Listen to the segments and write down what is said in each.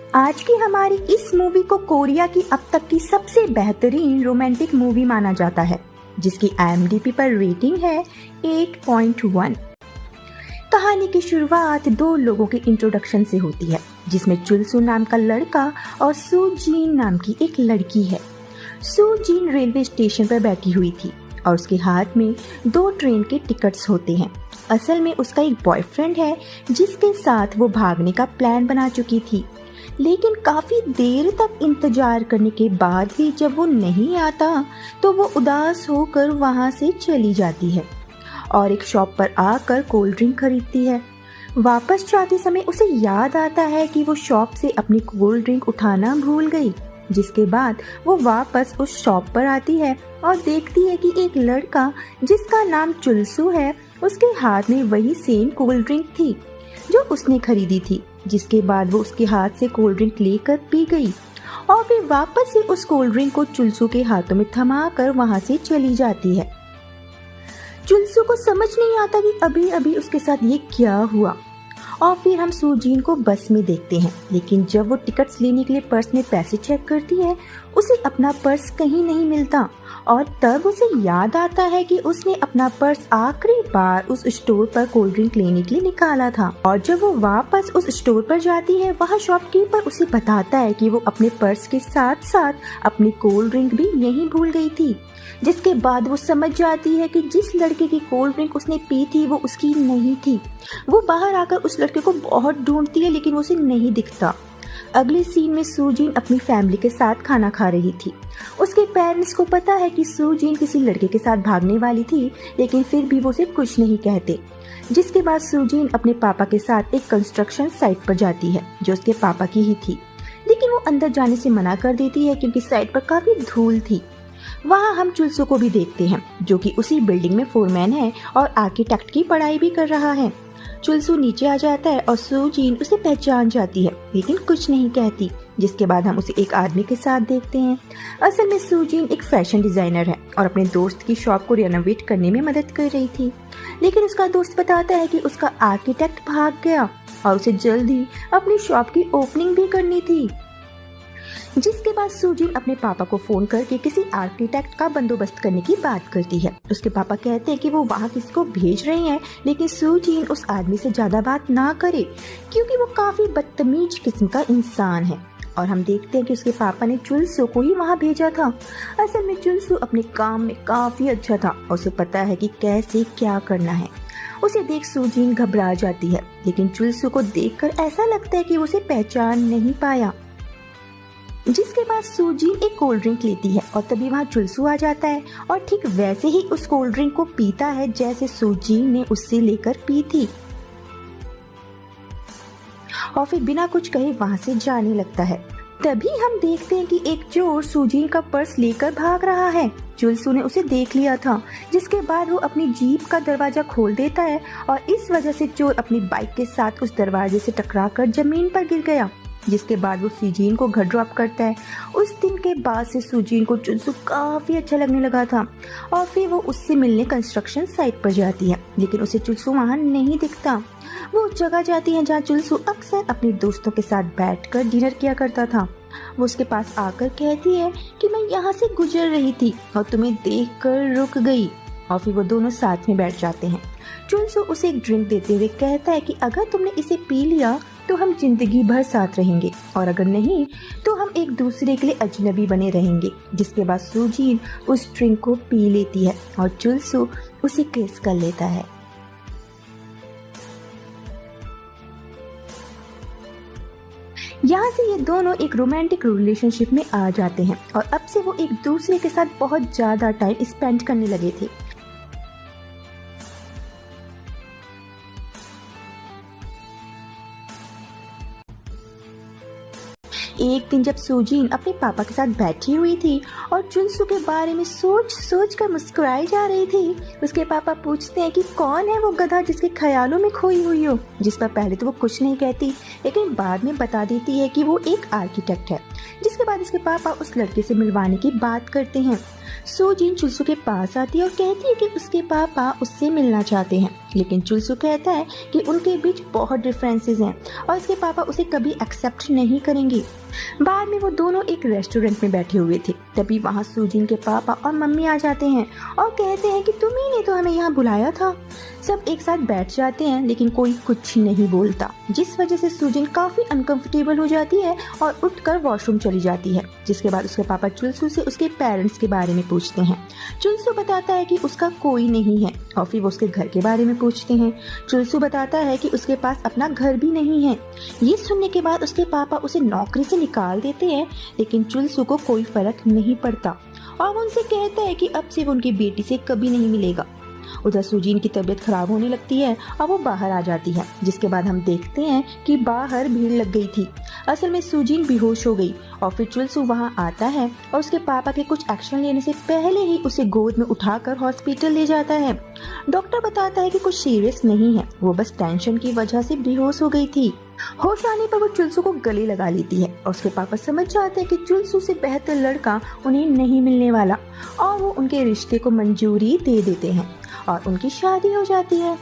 आज की हमारी इस मूवी को कोरिया की अब तक की सबसे बेहतरीन रोमांटिक मूवी माना जाता है, जिसकी IMDb पर रेटिंग है 8.1। कहानी की शुरुआत दो लोगों के इंट्रोडक्शन से होती है, जिसमें चुलसू नाम का लड़का और सू जीन नाम की एक लड़की है। सू जीन रेलवे स्टेशन पर बैठी हुई थी और उसके हाथ में 2 ट्रेन के टिकट्स होते हैं। असल में उसका एक बॉयफ्रेंड है जिसके साथ वो भागने का प्लान बना चुकी थी, लेकिन काफी देर तक इंतजार करने के बाद भी जब वो नहीं आता तो वो उदास होकर वहां से चली जाती है और एक शॉप पर आकर कोल्ड ड्रिंक खरीदती है। वापस जाते समय उसे याद आता है कि वो शॉप से अपनी कोल्ड ड्रिंक उठाना भूल गई, जिसके बाद वो वापस उस शॉप पर आती है और देखती है कि एक लड़का जिसका नाम चुलसू है, उसके हाथ में वही सेम कोल्ड ड्रिंक थी जो उसने खरीदी थी। जिसके बाद वो उसके हाथ से कोल्ड ड्रिंक लेकर पी गई और फिर वापस से उस कोल्ड ड्रिंक को चुलसू के हाथों में थमा कर वहां से चली जाती है। चुलसू को समझ नहीं आता कि अभी अभी उसके साथ ये क्या हुआ। और फिर हम सू जीन को बस में देखते हैं, लेकिन जब वो टिकट्स लेने के लिए पर्स में पैसे चेक करती है, उसे अपना पर्स कहीं नहीं मिलता और तब उसे याद आता है कि उसने अपना पर्स आखिरी बार उस स्टोर पर कोल्ड ड्रिंक लेने के लिए निकाला था। और जब वो वापस उस स्टोर पर जाती है, वहाँ शॉपकीपर उसे बताता है कि वो अपने पर्स के साथ साथ अपनी कोल्ड ड्रिंक भी यहीं भूल गई थी। जिसके बाद वो समझ जाती है कि जिस लड़के की कोल्ड ड्रिंक उसने पी थी वो उसकी नहीं थी। वो बाहर आकर उस लड़के को बहुत ढूंढती है, लेकिन वो उसे नहीं दिखता। अगले सीन में सू जीन अपनी फैमिली के साथ खाना खा रही थी। उसके पेरेंट्स को पता है कि सू जीन किसी लड़के के साथ भागने वाली थी, लेकिन फिर भी वो उसे कुछ नहीं कहते। जिसके बाद सू जीन अपने पापा के साथ एक कंस्ट्रक्शन साइट पर जाती है जो उसके पापा की ही थी, लेकिन वो अंदर जाने से मना कर देती है क्योंकि साइट पर काफी धूल थी। वहाँ हम चुलसू को भी देखते हैं, जो कि उसी बिल्डिंग में फोरमैन है और आर्किटेक्ट की पढ़ाई भी कर रहा है। चुलसू नीचे आ जाता है और सू जीन उसे पहचान जाती है, लेकिन कुछ नहीं कहती। जिसके बाद हम उसे एक आदमी के साथ देखते हैं। असल में सू जीन एक फैशन डिजाइनर है और अपने दोस्त की शॉप को रेनोवेट करने में मदद कर रही थी, लेकिन उसका दोस्त बताता है कि उसका आर्किटेक्ट भाग गया और उसे जल्द ही अपनी शॉप की ओपनिंग भी करनी थी। जिसके बाद सू जीन अपने पापा को फोन करके किसी आर्किटेक्ट का बंदोबस्त करने की बात करती है। उसके पापा कहते हैं कि वो वहाँ किसी को भेज रहे हैं, लेकिन सू जीन उस आदमी से ज्यादा बात ना करे क्योंकि वो काफी बदतमीज किस्म का इंसान है। और हम देखते हैं कि उसके पापा ने चुलसू को ही वहाँ भेजा था। असल में चुलसू अपने काम में काफी अच्छा था और उसे पता है कि कैसे क्या करना है। उसे देख सू जीन घबरा जाती है, लेकिन चुलसू को देखकर ऐसा लगता है कि उसे पहचान नहीं पाया। जिसके बाद सू जीन एक कोल्ड ड्रिंक लेती है और तभी वहाँ चुलसू आ जाता है और ठीक वैसे ही उस कोल्ड ड्रिंक को पीता है जैसे सू जीन ने उससे लेकर पी थी और फिर बिना कुछ कहे वहाँ से जाने लगता है। तभी हम देखते हैं कि एक चोर सू जीन का पर्स लेकर भाग रहा है। चुलसू ने उसे देख लिया था, जिसके बाद वो अपनी जीप का दरवाजा खोल देता है और इस वजह से चोर अपनी बाइक के साथ उस दरवाजे से टकराकर जमीन पर गिर गया। जिसके बाद वो सू जीन को घर ड्रॉप करता है। उस दिन के बाद से सू जीन को चुलसू काफी अच्छा लगने लगा था और फिर वो उससे मिलने कंस्ट्रक्शन साइट पर जाती है, लेकिन उसे चुलसू वहाँ नहीं दिखता। वो उस जगह जाती है जहाँ चुलसू अक्सर अपने दोस्तों के साथ बैठकर डिनर किया करता था। वो उसके पास आकर कहती है कि मैं यहाँ से गुजर रही थी और तुम्हें देखकर रुक गई, और फिर वो दोनों साथ में बैठ जाते हैं। चुलसू उसे एक ड्रिंक देते हुए कहता है कि अगर तुमने इसे पी लिया तो हम जिंदगी भर साथ रहेंगे, और अगर नहीं तो हम एक दूसरे के लिए अजनबी बने रहेंगे। जिसके बाद सू जीन उस ड्रिंक को पी लेती है और चुलसू उसे किस कर लेता है। यहाँ से ये दोनों एक रोमांटिक रिलेशनशिप में आ जाते हैं और अब से वो एक दूसरे के साथ बहुत ज्यादा टाइम स्पेंड करने लगे थे। एक दिन जब सू जीन अपने पापा के साथ बैठी हुई थी और चुलसू के बारे में सोच सोच कर मुस्कुराई जा रही थी, उसके पापा पूछते हैं कि कौन है वो गधा जिसके ख्यालों में खोई हुई हो। जिस पर पहले तो वो कुछ नहीं कहती, लेकिन बाद में बता देती है कि वो एक आर्किटेक्ट है। जिसके बाद इसके पापा उस लड़के से मिलवाने की बात करते हैं। सुजीन चुलसू के पास आती है और कहती है कि उसके पापा उससे मिलना चाहते हैं, लेकिन चुलसू कहता है कि उनके बीच बहुत डिफरेंसेस हैं और उसके पापा उसे कभी एक्सेप्ट नहीं करेंगे। बाद में वो दोनों एक रेस्टोरेंट में बैठे हुए थे, तभी वहाँ सुजीन के पापा और मम्मी आ जाते हैं और कहते हैं कि तुम्ही ने तो हमें यहाँ बुलाया था। सब एक साथ बैठ जाते हैं लेकिन कोई कुछ नहीं बोलता, जिस वजह से सुजीन काफी अनकंफर्टेबल हो जाती है और उठकर वॉशरूम चली जाती है। जिसके बाद उसके पापा चुलसू से उसके पेरेंट्स के बारे में पूछते हैं। चुलसू बताता है कि उसका कोई नहीं है और फिर वो उसके घर के बारे में पूछते हैं। चुलसू बताता है कि उसके पास अपना घर भी नहीं है। ये सुनने के बाद उसके पापा उसे नौकरी से निकाल देते हैं, लेकिन चुलसू को कोई फर्क नहीं पड़ता और वो उनसे कहता है कि अब से वो उनकी बेटी से कभी नहीं मिलेगा। उधर सुजीन की तबीयत खराब होने लगती है और वो बाहर आ जाती है, जिसके बाद हम देखते हैं कि बाहर भीड़ लग गई थी। असल में सुजीन बेहोश हो गई और फिर चुलसू वहाँ आता है और उसके पापा के कुछ एक्शन लेने से पहले ही उसे गोद में उठाकर हॉस्पिटल ले जाता है। डॉक्टर बताता है कि कुछ सीरियस नहीं है, वो बस टेंशन की वजह से बेहोश हो गई थी। होश आने पर वो चुलसू को गले लगा लेती है और उसके पापा समझ जाते हैं कि चुलसू से बेहतर लड़का उन्हें नहीं मिलने वाला और वो उनके रिश्ते को मंजूरी दे देते हैं और उनकी शादी हो जाती है।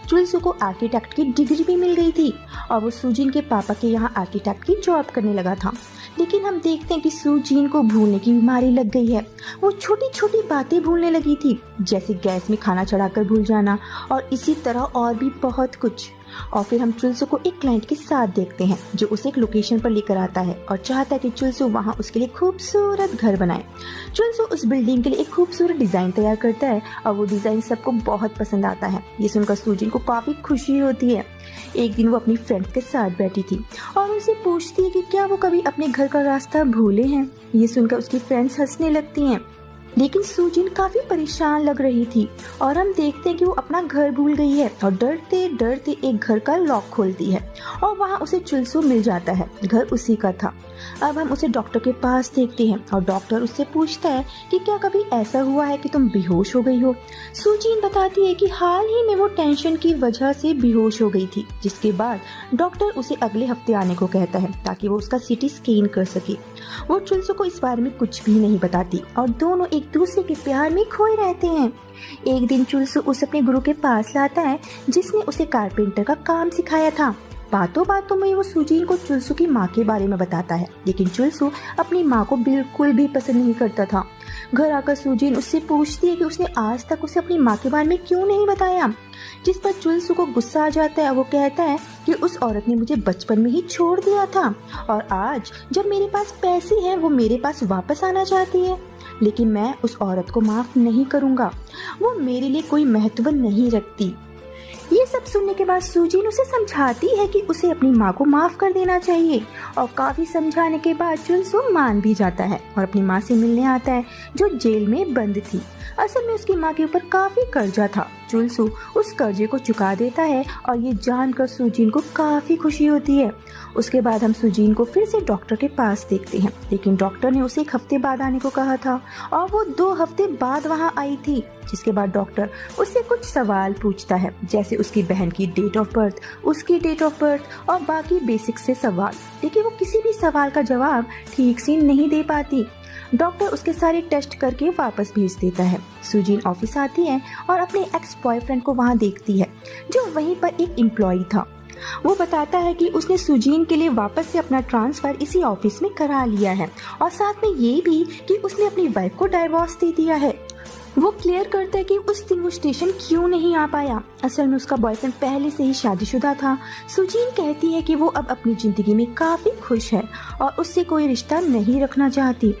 चुलसू को आर्किटेक्ट की डिग्री भी मिल गई थी और वो सुजीन के पापा के यहाँ आर्किटेक्ट की जॉब करने लगा था। लेकिन हम देखते हैं कि सुजीन को भूलने की बीमारी लग गई है। वो छोटी छोटी बातें भूलने लगी थी, जैसे गैस में खाना चढ़ाकर भूल जाना और इसी तरह और भी बहुत कुछ। और फिर हम चुलसू को एक क्लाइंट के साथ देखते हैं जो उसे एक लोकेशन पर लेकर आता है और चाहता है कि चुलसू वहाँ उसके लिए खूबसूरत घर बनाए। चुलसू उस बिल्डिंग के लिए एक खूबसूरत डिजाइन तैयार करता है और वो डिजाइन सबको बहुत पसंद आता है। ये सुनकर सुजीन को काफी खुशी होती है। एक दिन वो अपनी फ्रेंड के साथ बैठी थी और उनसे पूछती है कि क्या वो कभी अपने घर का रास्ता भूले हैं। ये सुनकर उसकी फ्रेंड्स हंसने लगती हैं, लेकिन सुजीन काफी परेशान लग रही थी और हम देखते हैं कि वो अपना घर भूल गई है और डरते डरते एक घर का लॉक खोलती है और वहाँ उसे चुलसू मिल जाता है। घर उसी का था। अब हम उसे डॉक्टर के पास देखते हैं और डॉक्टर उससे पूछता है कि क्या कभी ऐसा हुआ है कि तुम बेहोश हो गई हो। सुजीन बताती है कि हाल ही में वो टेंशन की वजह से बेहोश हो गई थी, जिसके बाद डॉक्टर उसे अगले हफ्ते आने को कहता है ताकि वो उसका सीटी स्कैन कर सके। वो चुलसू को इस बारे में कुछ भी नहीं बताती और दोनों एक दूसरे के प्यार में खोए रहते हैं। एक दिन चुलसू उसे अपने गुरु के पास लाता है जिसने उसे कारपेंटर का काम सिखाया था। बातों बातों में वो सुजीन को चुलसू की माँ के बारे में बताता है, लेकिन चुलसू अपनी माँ को बिल्कुल भी पसंद नहीं करता था। घर आकर सुजीन उससे पूछती है कि उसने आज तक उसे अपनी माँ के बारे में क्यों नहीं बताया, जिस पर चुलसू को गुस्सा आ जाता है। वो कहता है कि उस औरत ने मुझे बचपन में ही छोड़ दिया था और आज जब मेरे पास पैसे हैं वो मेरे पास वापस आना चाहती है, लेकिन मैं उस औरत को माफ नहीं करूँगा। वो मेरे लिए कोई महत्व नहीं रखती। ये सब सुनने के बाद सुजीन उसे समझाती है कि उसे अपनी माँ को माफ कर देना चाहिए और काफी समझाने के बाद चुलसू मान भी जाता है और अपनी माँ से मिलने आता है जो जेल में बंद थी। असल में उसकी माँ के ऊपर काफी कर्जा था। चुलसू उस कर्जे को चुका देता है और ये जानकर सुजीन को काफी खुशी होती है। उसके बाद हम सुजीन को फिर से डॉक्टर के पास देखते हैं, लेकिन डॉक्टर ने उसे 1 हफ्ते बाद आने को कहा था और वो 2 हफ्ते बाद वहाँ आई थी। जिसके बाद डॉक्टर उससे कुछ सवाल पूछता है, जैसे उसकी बहन की डेट ऑफ बर्थ, उसकी डेट ऑफ बर्थ और बाकी बेसिक से सवाल, लेकिन वो किसी भी सवाल का जवाब ठीक से नहीं दे पाती। डॉक्टर उसके सारे टेस्ट करके वापस भेज देता है। सुजीन ऑफिस आती है और अपने एक्स बॉयफ्रेंड को वहाँ देखती है जो वहीं पर एक एम्प्लॉई था। वो बताता है कि उसने सुजीन के लिए वापस से अपना ट्रांसफर इसी ऑफिस में करा लिया है और साथ में ये भी कि उसने अपनी वाइफ को डाइवोर्स दे दिया है। वो क्लियर करता है कि उस दिन वो स्टेशन क्यों नहीं आ पाया। असल में उसका बॉयफ्रेंड पहले से ही शादीशुदा था। सुजीन कहती है कि वो अब अपनी जिंदगी में काफी खुश है और उससे कोई रिश्ता नहीं रखना चाहती।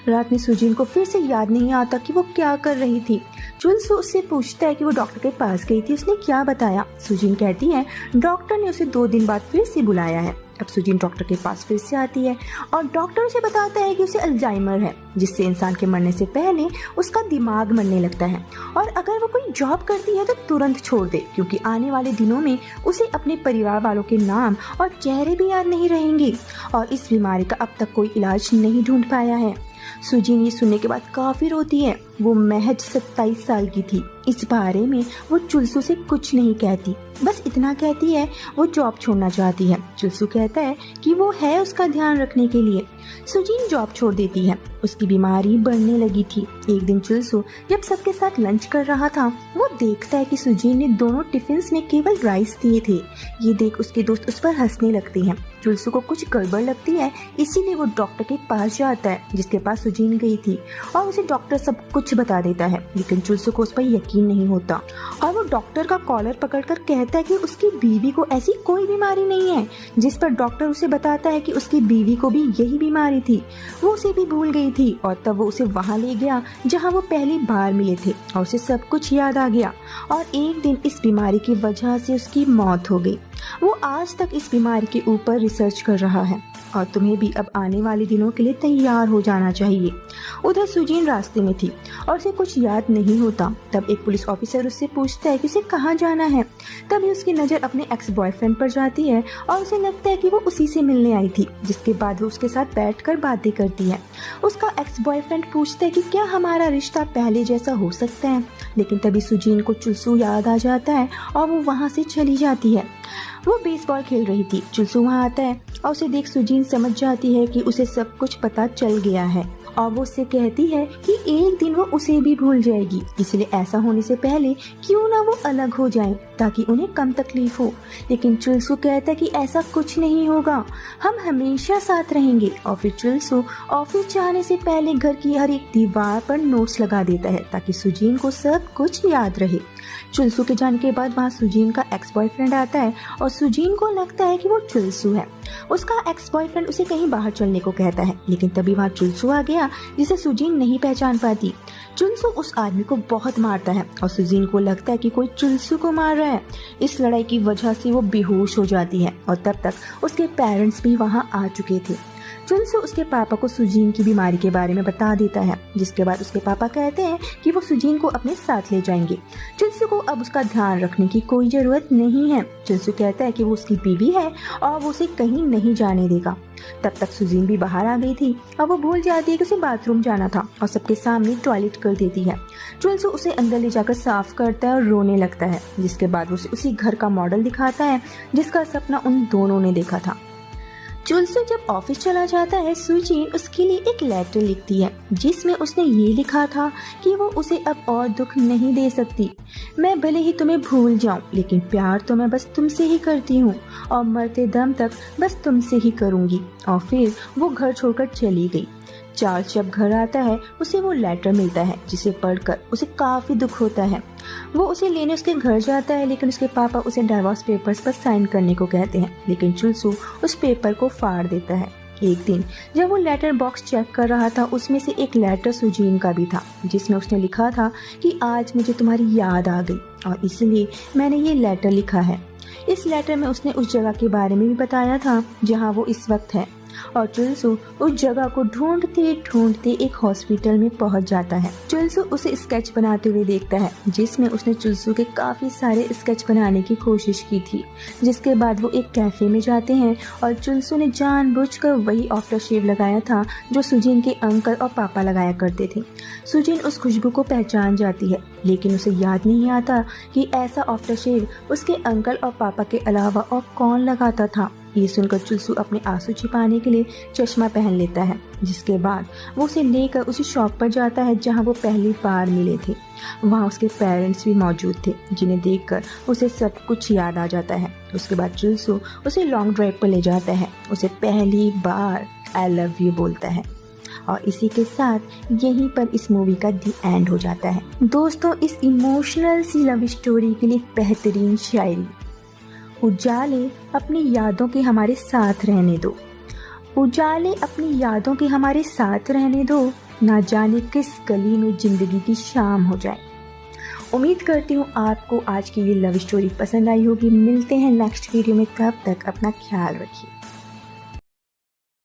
रात में सुजीन को फिर से याद नहीं आता कि वो क्या कर रही थी। चुलसू उससे पूछता है कि वो डॉक्टर के पास गई थी, उसने क्या बताया। सुजीन कहती है डॉक्टर ने उसे 2 दिन बाद फिर से बुलाया है। अब सुजीन डॉक्टर के पास फिर से आती है और डॉक्टर उसे बताता है कि उसे अल्जाइमर है, जिससे इंसान के मरने से पहले उसका दिमाग मरने लगता है और अगर वो कोई जॉब करती है तो तुरंत छोड़ दे, क्योंकि आने वाले दिनों में उसे अपने परिवार वालों के नाम और चेहरे भी याद नहीं रहेंगे और इस बीमारी का अब तक कोई इलाज नहीं ढूंढ पाया है। सुजीन ये सुनने के बाद काफी रोती है। वो महज 27 साल की थी। इस बारे में वो चुलसू से कुछ नहीं कहती, बस इतना कहती है वो जॉब छोड़ना चाहती है। चुलसू कहता है कि वो है उसका ध्यान रखने के लिए। सुजीन जॉब छोड़ देती है उसकी बीमारी बढ़ने लगी थी। एक दिन चुलसू जब सबके साथ लंच कर रहा था, वो देखता है कि सुजीन ने दोनों टिफिन्स में केवल राइस दिए थे। ये देख उसके दोस्त उस पर हंसने लगते हैं। चुलसू को कुछ गड़बड़ लगती है, इसीलिए वो डॉक्टर के पास जाता है जिसके पास सुजीन गई थी, और उसे डॉक्टर सब कुछ बता देता है। लेकिन चुलसू को उस पर यकीन नहीं होता और वो डॉक्टर का कॉलर पकड़कर कहता है कि उसकी बीवी को ऐसी कोई बीमारी नहीं है, जिस पर डॉक्टर उसे बताता है कि उसकी बीवी को भी यही बीमारी थी। वो उसे भी भूल गई थी और तब वो उसे वहाँ ले गया जहाँ वो पहली बार मिले थे और उसे सब कुछ याद आ गया और एक दिन इस बीमारी की वजह से उसकी मौत हो गई। वो आज तक इस बीमारी के ऊपर रिसर्च कर रहा है और तुम्हें भी अब आने वाले दिनों के लिए तैयार हो जाना चाहिए। उधर सुजीन रास्ते में थी और उसे कुछ याद नहीं होता। तब एक पुलिस ऑफिसर उससे पूछता है कि उसे कहाँ जाना है। तभी उसकी नज़र अपने एक्स बॉयफ्रेंड पर जाती है और उसे लगता है कि वो उसी से मिलने आई थी, जिसके बाद वो उसके साथ बैठकर बातें करती है। उसका एक्स बॉयफ्रेंड पूछता है कि क्या हमारा रिश्ता पहले जैसा हो सकता है, लेकिन तभी सुजीन को चुलसू याद आ जाता है और वो वहाँ से चली जाती है। वो बेसबॉल खेल रही थी। चुलसू वहाँ आता है और उसे देख सुजीन समझ जाती है कि उसे सब कुछ पता चल गया है और वो उससे कहती है कि एक दिन वो उसे भी भूल जाएगी, इसलिए ऐसा होने से पहले क्यों ना वो अलग हो जाएं ताकि उन्हें कम तकलीफ हो। लेकिन चुलसू कहता है कि ऐसा कुछ नहीं होगा, हम हमेशा साथ रहेंगे। और फिर चुलसू ऑफिस जाने से पहले घर की हर एक दीवार पर नोट्स लगा देता है ताकि सुजीन को सब कुछ याद रहे। चुलसू के जाने के बाद वहाँ सुजीन का एक्स बॉयफ्रेंड आता है और सुजीन को लगता है कि वो चुलसू है। उसका एक्स बॉयफ्रेंड उसे कहीं बाहर चलने को कहता है, लेकिन तभी वहाँ चुलसू आ गया जिसे सुजीन नहीं पहचान पाती। चुलसू उस आदमी को बहुत मारता है और सुजीन को लगता है कि कोई चुलसू को मार रहा है। इस लड़ाई की वजह से वो बेहोश हो जाती है और तब तक उसके पेरेंट्स भी वहाँ आ चुके थे। चुलसू उसके पापा को सुजीन की बीमारी के बारे में बता देता है, जिसके बाद उसके पापा कहते हैं कि वो सुजीन को अपने साथ ले जाएंगे। चुलसू को अब उसका ध्यान रखने की कोई ज़रूरत नहीं है। चुलसू कहता है कि वो उसकी बीवी है और वो उसे कहीं नहीं जाने देगा। तब तक सुजीन भी बाहर आ गई थी और वो भूल जाती है कि उसे बाथरूम जाना था और सबके सामने टॉयलेट कर देती है। चुलसू उसे अंदर ले जाकर साफ करता है और रोने लगता है, जिसके बाद उसे उसी घर का मॉडल दिखाता है जिसका सपना उन दोनों ने देखा था। चुलसू जब ऑफिस चला जाता है, सुजीन उसके लिए एक लेटर लिखती है जिसमें उसने ये लिखा था कि वो उसे अब और दुख नहीं दे सकती। मैं भले ही तुम्हें भूल जाऊं, लेकिन प्यार तो मैं बस तुमसे ही करती हूँ और मरते दम तक बस तुमसे ही करूँगी। और फिर वो घर छोड़कर चली गई। चार्ल्स जब घर आता है उसे वो लेटर मिलता है जिसे पढ़कर उसे काफ़ी दुख होता है। वो उसे लेने उसके घर जाता है, लेकिन उसके पापा उसे डाइवोर्स पेपर्स पर साइन करने को कहते हैं, लेकिन चुलसू उस पेपर को फाड़ देता है। एक दिन जब वो लेटर बॉक्स चेक कर रहा था, उसमें से एक लेटर सुजीन का भी था जिसमें उसने लिखा था कि आज मुझे तुम्हारी याद आ गई और इसलिए मैंने ये लेटर लिखा है। इस लेटर में उसने उस जगह के बारे में भी बताया था जहाँ वो इस वक्त है और चुलसू उस जगह को ढूंढते ढूंढते एक हॉस्पिटल में पहुंच जाता है। चुलसू उसे स्केच बनाते हुए देखता है जिसमें उसने चुलसू के काफ़ी सारे स्केच बनाने की कोशिश की थी। जिसके बाद वो एक कैफ़े में जाते हैं और चुलसू ने जानबूझकर वही आफ्टर शेव लगाया था जो सुजीन के अंकल और पापा लगाया करते थे। सुजीन उस खुशबू को पहचान जाती है, लेकिन उसे याद नहीं आता कि ऐसा आफ्टर शेव उसके अंकल और पापा के अलावा और कौन लगाता था। ये सुनकर चुलसू अपने आंसू छिपाने के लिए चश्मा पहन लेता है, जिसके बाद वो उसे लेकर उसी शॉप पर जाता है जहां वो पहली बार मिले थे। वहां उसके पेरेंट्स भी मौजूद थे, जिन्हें देखकर उसे सब कुछ याद आ जाता है। उसके बाद चुलसू उसे लॉन्ग ड्राइव पर ले जाता है, उसे पहली बार आई लव यू बोलता है और इसी के साथ यहीं पर इस मूवी का दी एंड हो जाता है। दोस्तों, इस इमोशनल सी लव स्टोरी के लिए बेहतरीन शायरी, उजाले अपनी यादों के हमारे साथ रहने दो, उजाले अपनी यादों के हमारे साथ रहने दो, ना जाने किस गली में जिंदगी की शाम हो जाए। उम्मीद करती हूँ आपको आज की ये लव स्टोरी पसंद आई होगी। मिलते हैं नेक्स्ट वीडियो में, तब तक अपना ख्याल रखिए।